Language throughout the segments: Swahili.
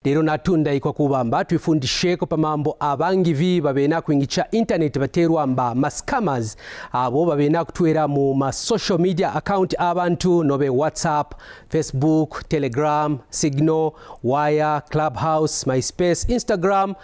Lero natunda ikwa kubamba twifundisheko pa mambo abangivi babena kuingicha internet baterwa mba mascammers abo babena kutwera mu social media account abantu nobe WhatsApp, Facebook, Telegram, Signal, Wire, Clubhouse, MySpace, Instagram,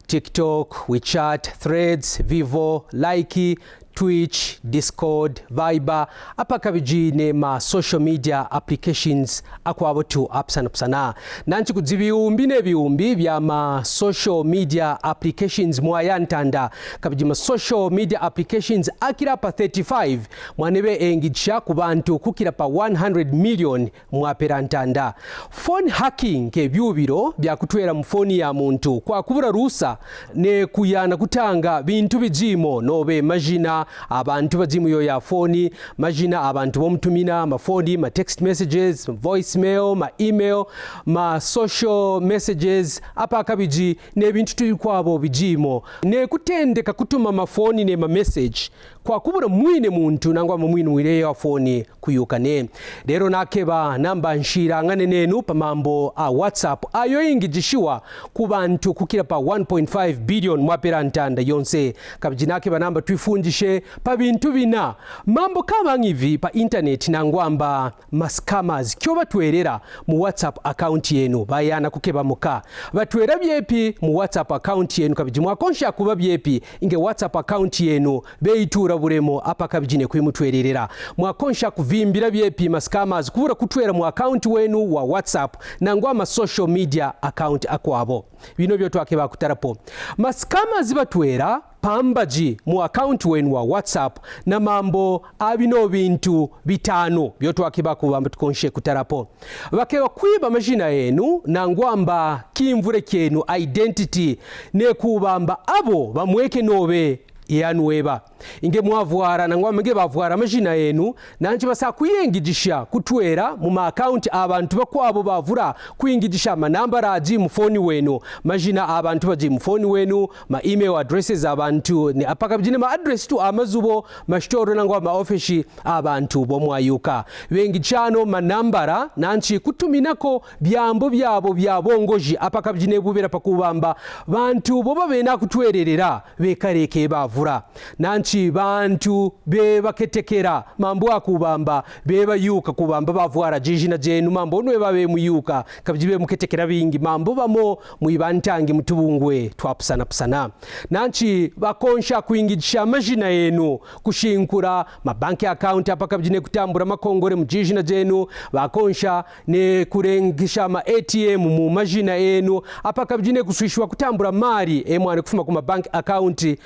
TikTok, WeChat, Threads, Vivo, Likey, Twitch, Discord, Viber, apakabiji ne ma social media applications akwabo tu apsana. Nanchi kudzibiumbi ne biumbi bya ma social media applications mwayantanda kabiji ma social media applications akira pa 35 mwanebe engicha kubantu kukira pa 100 million mwaperantanda. Phone hacking ke byubiro bya kutwera mfoni ya muntu kwa kubura rusa ne kuyana kutanga bintu bijimo nobe majina abantu bazimu yo ya phone majina abantu bomtumina mafoni ma text messages, voicemail, ma email, ma social messages apa kabiji ne bintu tulikwabo bijimo ne kutendeka kutuma mafoni ne ma message kwa kubura mwine muntu nangwa mwine mwire ya phone kuyukane. Lero nakeba namba nshira ngane nenu pa mambo a WhatsApp ayo ingijishiwa kubantu kukira pa 1.5 billion mwaperantanda yonse kabiji nakeba namba tuifundishe pa bintu bina mambo kama ngivi pa internet nangwamba mascammers kyo batwerera mu WhatsApp account yenu bayana kukeba muka batwera byepi mu WhatsApp account yenu kabiji mwakonsha kuba byepi inge WhatsApp account yenu beitura buremo apa kabijine kwimutwererera mwakonsha kuvimbira byepi mascammers kubura kutwera mu account wenu wa WhatsApp nangwa social media account akwabo bino byo twakeba kutarapo mascammers batwera pambaji mu account wenu wa WhatsApp na mambo abino bintu bitano byoto akiba kubamba tukonshe kutarapo bakeba kwiba majina yenu nangwamba kimvure kyenu identity ne kubamba abo bamweke nobe yanuweba inge mwavwara nangwamba nge bavwara majina yenu nanchi basa kuyengijisha kutwera mu ma account abantu bakwabo bavura kuyengijisha manamba raji mu phone wenu majina abantu baji mu phone wenu ma email addresses abantu ne apakabijine ma address tu amazubo mashitoro nangwa ma office abantu bomwayuka wengichano manambara nanchi kutuminako byambo byabo byabongoji apakabijine bubera pakubamba bantu boba bena kutwererera bekareke bavura nanchi bantu beba ketekera mambo akubamba beba yuka kubamba bavwara jijina jenu mambo nwe babe muyuka kabijibe muketekera bingi mambo bamo muibantangi mutubungwe twapsana nanchi bakonsha kuingijisha majina yenu kushinkura mabanki account apa kabijine kutambura makongore mujijina jenu bakonsha ne kurengisha ma ATM mu majina yenu apa kabijine kuswishwa kutambura mari emwane kufuma ku mabanki account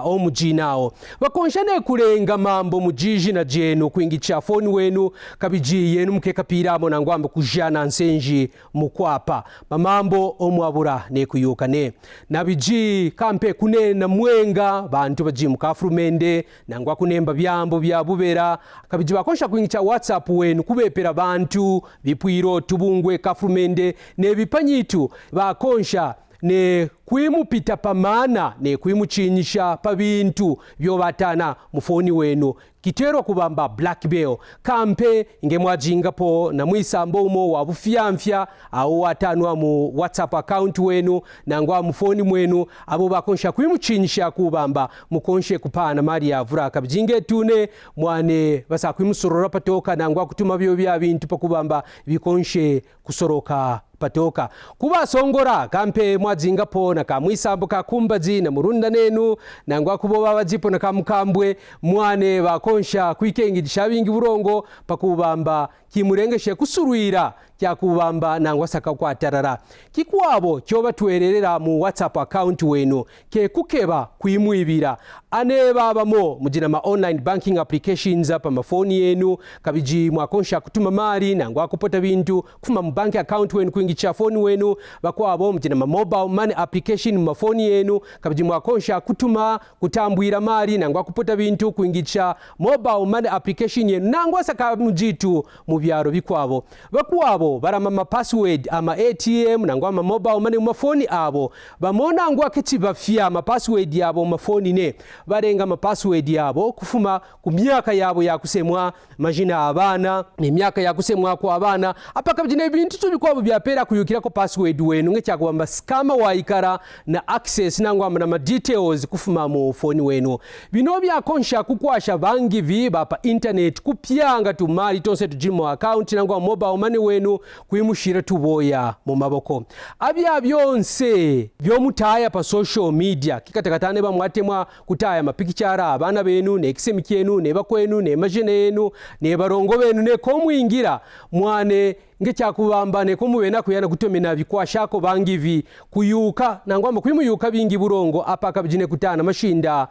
omujinao bakonsha ne kurenga mambo mujiji na jenu kuingicha phone wenu kabiji yenu mkekapira mo nangwamba kujana nsenji mukwapa mambo omwabura ne kuyukane nabiji kampe kunena mwenga bantu baji mukafurumende nangwa kunemba byambo byabubera kabiji bakonsha kuingicha WhatsApp wenu kubepera bantu bipwiro tubungwe kafurumende ne bipanyitu bakonsha ne kwimupita pamana ne kwimuchinyisha pa bintu byobatana mu phone wenu kitero kubamba blackmail kampe inge mwajinga po na mwisambo umo wa bufyamfya au watanwa mu WhatsApp account wenu nangwa mu phone mwenu abo bakonsha kwimuchinyisha kubamba mukonshe kupana mari yavura kabijinge tune mwane basa kwimusorora patoka nangwa kutuma byo bya bintu pakubamba bikonshe kusoroka patoka kuba songora kampe mwazinga po na kamwisambo kakumbaji na murunda nenu nangwa kuboba bajipo na kamukambwe mwane bakonsha kwikengidisha bingi burongo pakubamba kimurengeshe kusuruira kya kubamba nangwa saka kwatarara kikwabo cyo batwererera mu WhatsApp account wenu ke kukeba kwimuibira ane babamo mujina ma online banking applications apa mafoni yenu kabiji mwakonsha kutuma mari nangwa kupota bintu kufuma mu bank account wenu kuingicha phone wenu bakwabo mujina ma mobile money application mu mafoni yenu kabiji mwakonsha kutuma kutambwira mari nangwa kupota bintu kuingicha mobile money application yenu nangwa saka mujitu mu byaro bikwabo bakwabo abo barama password ama ATM nangwa ama mobile money mu phone abo bamona ngwa kiti bafya ama password yabo mu phone ne barenga ama password yabo kufuma ku myaka yabo yakusemwa majina abana ne myaka yakusemwa kwa abana apaka bjine bintu tubikwabo byapera kuyukira ko password wenu ngecyakubamba scammer waikara na access nangwa ama details kufuma mu phone wenu bino byakonsha kukwasha bangi viba pa internet kupyanga tumali tonse tujimo account nangwa mobile money wenu kuimushira tuboya mu maboko abya byonse byomutaya pa social media kikatakatane bamwatemwa kutaya mapikichara abana benu ne kisemiki yenu ne bakwenu ne majene yenu ne barongo benu ne komwingira mwane ngecyakubamba ne kumubena kuyana gutomena bikwashako bangivi kuyuka nangwa kwimuyuka bingi burongo apaka bijine kutana mashinda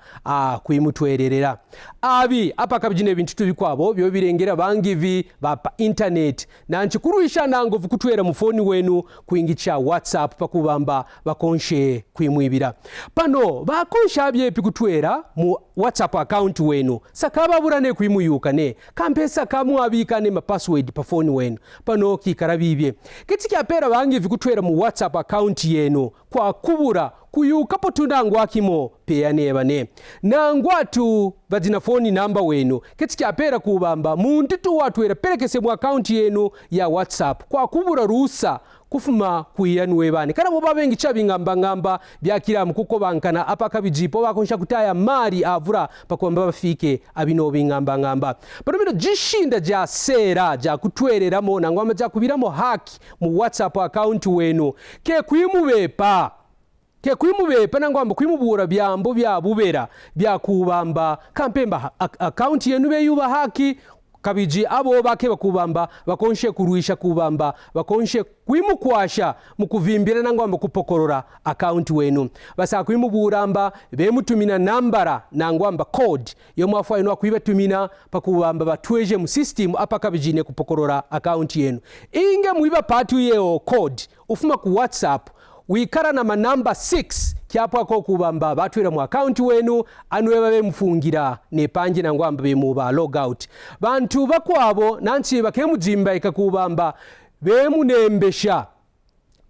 kwimutwererera abi apaka bijine bintu tubikwabo byo birengera bangivi bapa internet nanchi kuruisha nango vukutwera mu phone wenu kuingicha WhatsApp pakubamba bakonshe kwimwibira pano bakonsha byepi kutwera mu WhatsApp account wenu sakaba burane kwimuyuka ne kampesa kamwabika ne ma password pa phone wenu pano kikarabibye kiti kyapera bangi vikutwera mu WhatsApp account yenu kwa kubura kuyuka potunangwa akimo peya nebane nangwatu badina phone number wenu kiti kyapera kubamba muntu tu watwera perekese mu account yenu ya WhatsApp kwa kubura rusa kufuma kuyanwe bane kana bo babengi chabingamba byakira mukuko bankana apaka bijipo bakonsha kutaya mari avura pakwamba bafike abino bingamba bano jishinda ja sera ja kutwereramo nangwa ja kubiramo haki mu WhatsApp account wenu ke kwimubepa nangwa kwimubura byambo byabubera byakubamba kampemba account yenu beyuba haki kabiji abo bake bakubamba bakonshe kuruisha kubamba bakonshe kwimukwasha mukuvimbira nangwa mukupokorora account wenu basa kwimuburamba bemutumina nambara nangwa code yo mwafa ino kwibatumina pakubamba batweje mu system apaka bijine kupokorora account yenu inge muiba patu yeo code ufuma ku WhatsApp wikara na manamba 6 kyapwa ko kubamba batwira mu account wenu anwe babe mfungira ne panje nangwa mbe mu ba logout bantu bakwabo nanchi bakemujimba ikakubamba bemunembesha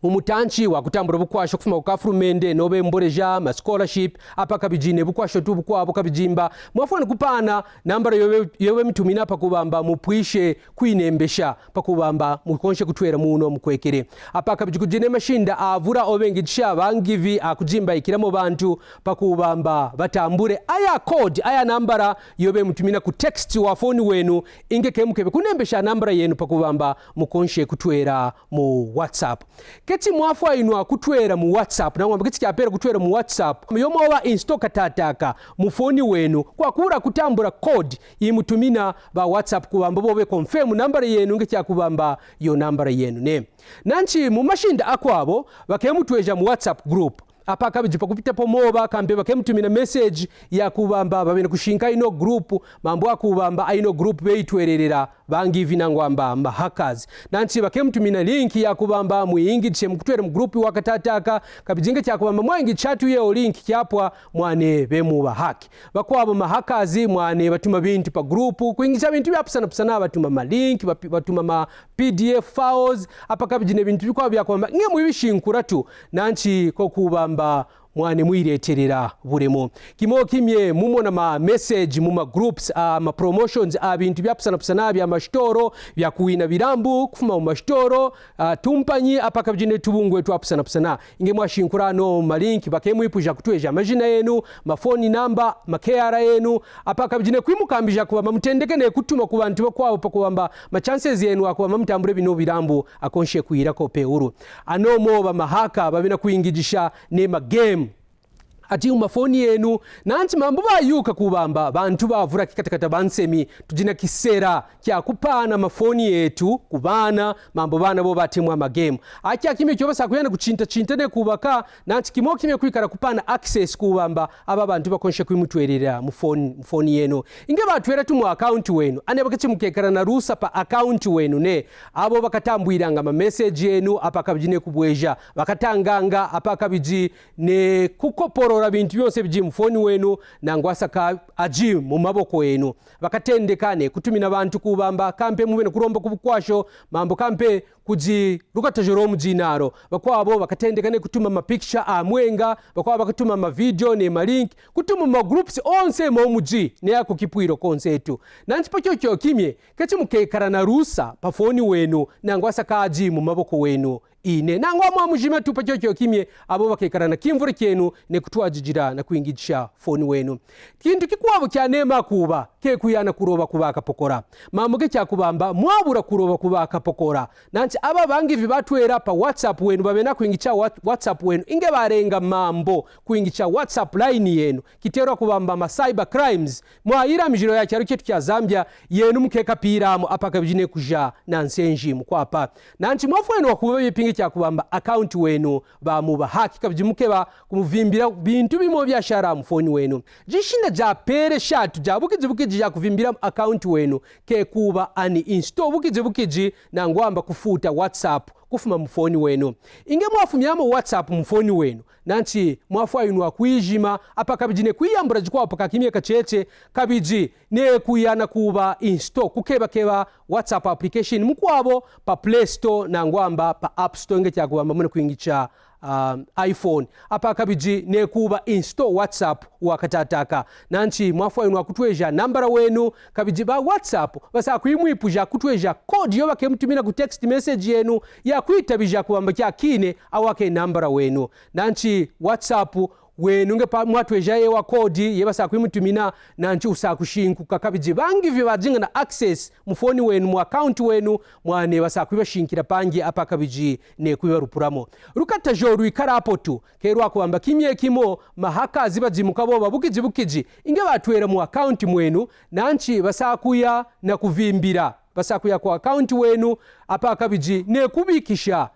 umutanchi wa kutambura bukwasho kufuma ukafurumende nobe mboreja ma scholarship apaka bijine bukwasho tu bukwabo kabijimba mwafuna kupana nambara yowe mitumina pakubamba mupwishe kwinembesha pakubamba mukonshe kutwera muno mukwekere apaka bijikujine mashinda avura obengisha bangivi akujimba ikiramo bantu pakubamba batambure aya code aya nambara yobe mutumina ku text wa phone wenu ingeke mukebe kunembesha nambara yenu pakubamba mukonshe kutwera mu WhatsApp keti mwafwa inwa kutwera mu WhatsApp nangwa keti kyapera kutwera mu WhatsApp yomo wa install katataka mu phone wenu kwa kura kutambura code yimutumina ba WhatsApp kubamba bobe confirm number yenu ngecyakubamba yo number yenu ne nanchi mu mashinda akwabo bakemutweja mu WhatsApp group apaka bijipa kupita pomoba kambe bakemtumina message ya kubamba babene kushinka ino group mambo akubamba ino group beitwererera bangivi nangwamba hackers nanchi bakemtumina link ya kubamba muingiche mukutwera mu group wakatataka kabijinga cya kubamba mwangi chatu yeo link kyapwa mwane bemuba hack bakwabo hackers mwane batuma bintu pa group kuingicha bintu byapusana pusana batuma ma link batuma ma PDF files apaka bijine bintu bikwa byakwamba nge mwibishinkura tu nanchi ko kubamba mwane mwireterera buremo kimo kimye mumona ma message mu ma groups ma promotions abintu byapusana pusana bya mashtoro bya kuina birambu kufuma mu mashtoro tumpanyi apaka bijine tubungwe twapusana pusana inge mwashinkura no malink bakemwipuja kutweja majina yenu ma phone number ma KRA yenu apaka bijine kwimukambija kuba mutendeke ne kutuma ku bantu bakwabo pakubamba ma chances yenu akuba mutambure bino birambu akonshe kuira ko peuru anomo ba mahaka babina kuingijisha ne ma game ati umafoni yenu nanti mambo bayuka kubamba bantu bavura kikatakata bansemi tujina kisera kya kupana mafoni yetu kubana mambo bana bo batemwa amagame akya kimwe cyo basa kuyana gucinta ne kubaka nanti kimo kimwe kwikara kupana access kubamba aba bantu bakonshe kwimutwerera mu phone yenu inge batwera tu mu account wenu ane bakachi mukekara na rusa pa account wenu ne abo bakatambwiranga ma message yenu apaka bijine kubweja bakatanganga apaka biji ne kukoporo kukontorora bintu byose biji mu phone wenu nangwasa ka aji mu maboko wenu bakatendekane kutumina abantu kubamba kampe mubene kuromba kubukwasho mambo kampe kuji rukatajoro mujinaro bakwabo bakatendekane kutuma ma picture amwenga bakwabo bakatuma ma video ne ma link kutuma ma groups onse mo muji ne yako kipwiro konsetu nanchipo cyo kimye kati mukekarana rusa pa phone wenu nangwasa ka aji mu maboko wenu ine nangwa mwamujima tupa cyo kimye abo bakekarana kimvure kyenu ne kutwajijira na kuingisha phone wenu kintu kikwabo kyanema kuba ke kuyana kuroba kubaka pokora mamuge cyakubamba mwabura kuroba kubaka pokora nanci aba bangivi batwera pa WhatsApp wenu babena kuingisha WhatsApp wenu inge barenga mambo kuingisha WhatsApp line yenu kitero kubamba ma cyber crimes mwaira mijiro ya cyaro cyetu cya Zambia yenu mukeka piramo apaka bijine kuja nansenji mukwapa nanci mwafwenu wakuba yipingi cyakubamba account wenu bamuba haki kabjimukeba kumuvimbira bintu bimo byashara mu phone wenu jishinda ja pere shatu ja bukiji ja kuvimbira account wenu ke kuba ani install bukiji nangwamba kufuta WhatsApp kufuma mu phone wenu inge mwafumyamo WhatsApp mu phone wenu nanchi mwafu ayinu akwijima apa kabijine kwiyambura jikwa paka kimye kachece kabiji ne kuyana kuba install kukeba WhatsApp application mukwabo pa Play Store nangwamba pa App Store nge cyakubamba mune kuingicha iPhone apa kabiji ne kuba install WhatsApp wakatataka nanchi mwafu ayinu akutweja nambara wenu kabiji ba WhatsApp basa kuimwipuja kutweja code yo bakemtumina ku text message yenu ya kwitabija kubamba cyakine awake nambara wenu nanchi WhatsApp wenu nge pa mwatweja ye wa code yebasa kuimutumina nanchi usakushinkuka kabiji bangi vyo bajinga na access mu phone wenu mu account wenu mwane basa kuibashinkira pangi apa kabiji ne kuibarupuramo rukata joru ikarapo tu kerwa kubamba kimye kimo mahaka zibajimukabo babukiji inge batwera mu account mwenu nanchi basa kuya na kuvimbira basa kuya kwa account wenu apa kabiji ne kubikisha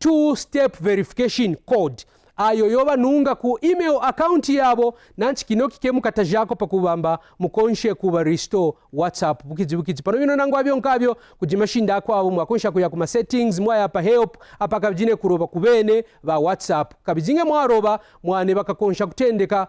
2-step verification code ayo yoba nunga ku email account yabo nanchi kinoki kemukata jako pakubamba mukonshe kuba restore WhatsApp bukiji pano bino nangwa byonkabyo kujimashinda kwabo mwakonsha kuya kuma settings mwaya pa help apa kabijine kuroba kubene ba WhatsApp kabijinge mwaroba mwane bakakonsha kutendeka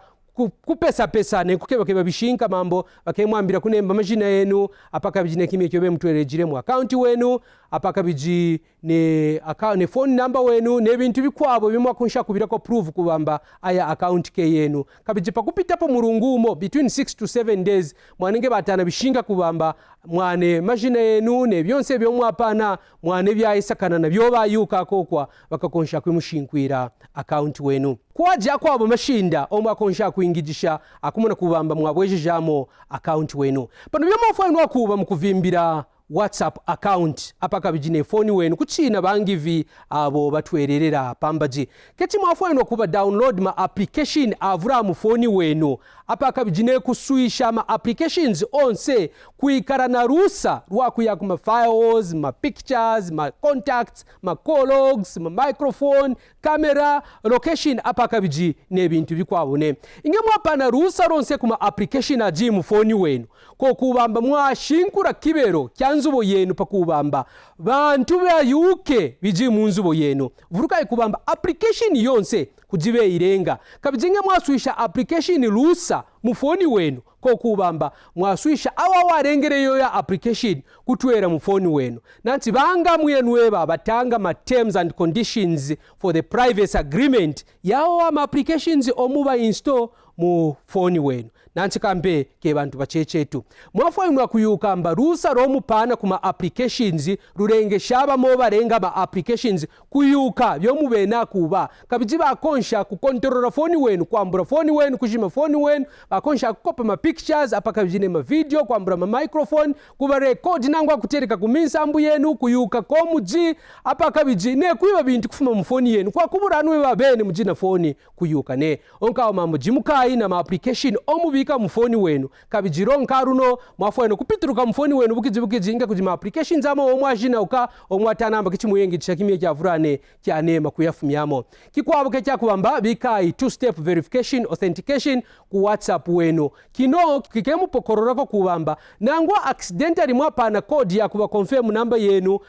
kupesa ne kukeba bishinka mambo bakemwambira kunemba majina yenu apaka bijine kimye kyobe mtwerejire mu account wenu apaka biji ne account ne phone number wenu ne bintu bikwabo bimwa kunsha kubira ko prove kubamba aya account ke yenu kabiji pakupita po murungumo between 6 to 7 days mwanenge batana bishinga kubamba mwane majina yenu ne byonse byomwapana mwane byayisakana na byo bayuka kokwa bakakonsha kwimushinkwira account wenu kwaja kwabo mashinda omwakonsha kuingijisha akumuna kubamba mwabwejejamo account wenu pano byomofano akuba mukuvimbira WhatsApp account apaka bijine phone wenu kuchina bangivi abo batwererera pambaji keti mwafano kuba download ma application avura mu phone wenu apaka bijine kusuisha ma applications onse kuikarana rusa rwakuya kuma files ma pictures ma contacts ma call logs ma microphone camera location apaka biji ne bintu bikwabone inge mwapana rusa ronse kuma application aji mu phone wenu ko kubamba mwashinkura kibero kyanzubo yenu pakubamba bantu bayuke biji mu nzubo yenu vuruka kubamba application yonse kujibe irenga kabijinge mwasuisha application rusa mu phone wenu ko kubamba mwasuisha awa warengereyo ya application kutwera mu phone wenu nanti banga muyenweba batanga ma terms and conditions for the privacy agreement yawo ama applications omuba install mu phone wenu nanti kambe ke bantu bachechetu mwafanywa kuyuka mba rusa romupana kuma applications rurenge shaba mo barenga ma applications kuyuka byo mubena kuba kabiji bakonsha ku control phone wenu kwambura phone wenu kujima phone wenu bakonsha kukopa ma pictures apaka bijine ma video kwambura ma microphone kuba record nangwa kutereka kuminsambu yenu kuyuka ko muji apaka bijine kuiba bintu kufuma mu phone yenu kwa kuburanwe babene mujina phone kuyuka ne onka mambo jimukai na ma application omubika mu phone wenu kabijiro nkaruno mwafano kupituruka mu phone wenu bukiji inga kujima applications ama omwajina uka omwatanamba kichimuyengi chakimye kyavurane kyanema kuyafumyamo kikwabo ke cyakubamba bikai 2-step verification authentication ku WhatsApp WhatsApp wenu kino kikemu pokororako kubamba nangwa accidentally mwapana code ya kuba confirm namba yenu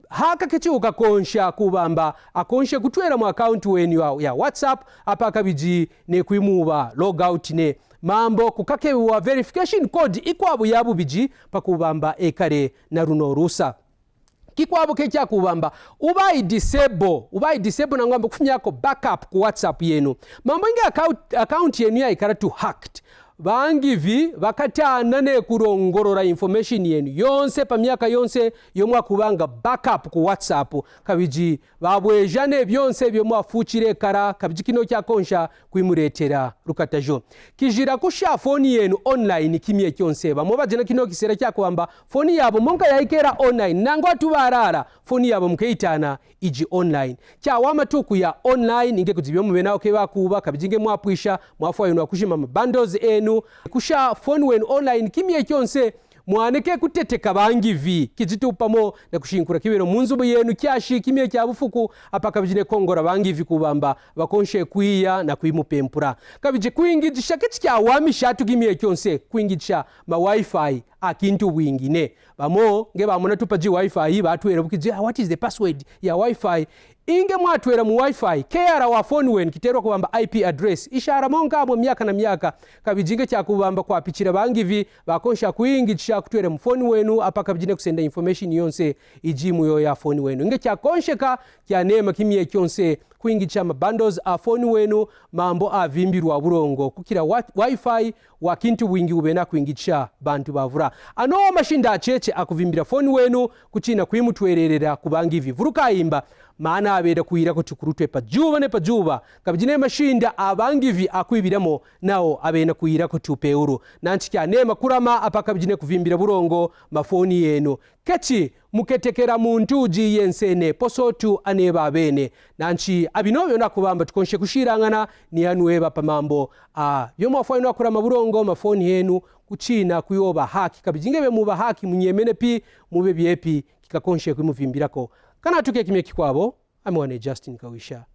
haka kichuka konsha kubamba akonshe kutwera mu account wenu ya WhatsApp apaka biji ne kwimuba logout ne mambo kukakewa verification code ikwabu yabu biji pakubamba ekare na runo rusa kikwabu kekya kubamba ubai disable nangamba kufumyako backup ku WhatsApp yenu mambo inga account yenu ya ikaratu hacked bangivi bakatana ne kurongorora information yenu yonse pa myaka yonse yomwa kubanga backup ku WhatsApp kabiji babwejane byonse byomwa fuchire kara kabiji kino kyakonsha kwimuretera rukatajo kijira kusha phone yenu online kimye kyonse bamobajena kino kisera kyakubamba phone yabo monka yaikera online nangwa tubarara phone yabo mkeitana iji online kyawama tuku ya online inge kuzibyo mubena okeba kuba kabijinge mwapwisha mwafu ayino akushima bundles enu kusha phone when online kimye kyonse mwaneke kuteteka bangivi kijitupamo na kushinkura kibero munzubu yenu kyashi kimye kyabufuku apaka bijine kongora bangivi kubamba bakonshe kwiya na kwimupempura kabije kwingijisha kya wami shatu kimye kyonse kwingijisha ma wifi akintu wingine bamo nge bamona tupaji wifi batwera bukije what is the password ya wifi inge mwatwera mu wifi kera wa phone when kiterwa kubamba IP address ishara monga mu myaka na myaka kabijinge cyakubamba kwa pichira bangivi bakonsha kwingijisha kutwera mu phone wenu apaka bijine kusenda information yonse ijimu yo ya phone wenu nge cyakonsheka kyanema kimye kyonse kwingicha bundles a phone wenu mambo avimbirwa burongo kukira wifi wakintu wingi ubena kwingicha bantu bavura ano mashinda cheche akuvimbira phone wenu kuchina kwimutwererera kubangivi vuruka imba maana abera kuira ko tukurutwe pajuba kabijine mashinda abangivi akwibiramo nao abena kuira ko tupeuru nanchi kyanema kurama apaka bijine kuvimbira burongo mafoni yenu kechi muketekera muntu ji yensene posotu aneba bene nanchi abinobyo nakubamba tukonshe kushirangana ni yanueba pamambo byomwafu ayino akurama burongo mafoni yenu kuchina kuyoba haki kabijingebe muba haki munyemene pi mube byepi kikakonshe kwimuvimbirako kana tuke kimye kikwabo amwane Justin Kawisha.